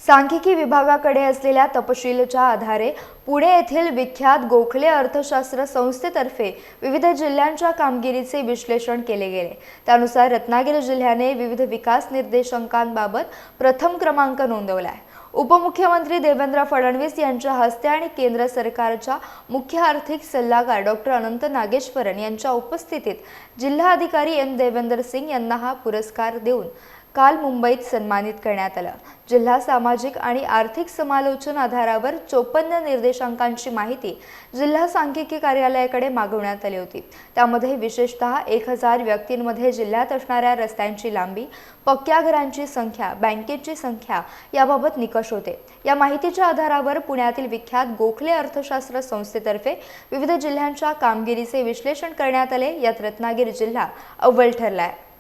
सांख्यिकी विभागाकडे असलेल्या तपशीलच्या आधारे पुणे येथील विख्यात गोखले अर्थशास्त्र संस्थेतर्फे विविध जिल्ह्यांच्या कामगिरीचे विश्लेषण केले गेले। त्यानुसार रत्नागिरी जिल्ह्याने विविध विकास निर्देशांकांबाबत प्रथम क्रमांक नोंदवला आहे। उपमुख्यमंत्री देवेंद्र फडणवीस यांच्या हस्ते आणि केंद्र सरकारच्या मुख्य आर्थिक सल्लागार डॉक्टर अनंत नागेश्वरन यांच्या उपस्थितीत जिल्हाधिकारी एम देवेंद्र सिंग यांना हा पुरस्कार देऊन काल मुंबईत सन्मानित करण्यात आलं। जिल्हा सामाजिक आणि आर्थिक समालोचन आधारावर 54 निर्देशांकांची माहिती जिल्हा सांख्यिकी कार्यालयाकडे मागवण्यात आली होती। त्यामध्ये विशेषतः 1000 व्यक्तींमध्ये जिल्ह्यात असणाऱ्या रस्त्यांची लांबी, पक्क्या घरांची संख्या, बँकेची संख्या याबाबत निकष होते। या माहितीच्या आधारावर पुण्यातील विख्यात गोखले अर्थशास्त्र संस्थेतर्फे विविध जिल्ह्यांच्या कामगिरीचे विश्लेषण करण्यात आले। यात रत्नागिरी जिल्हा अव्वल ठरला आहे।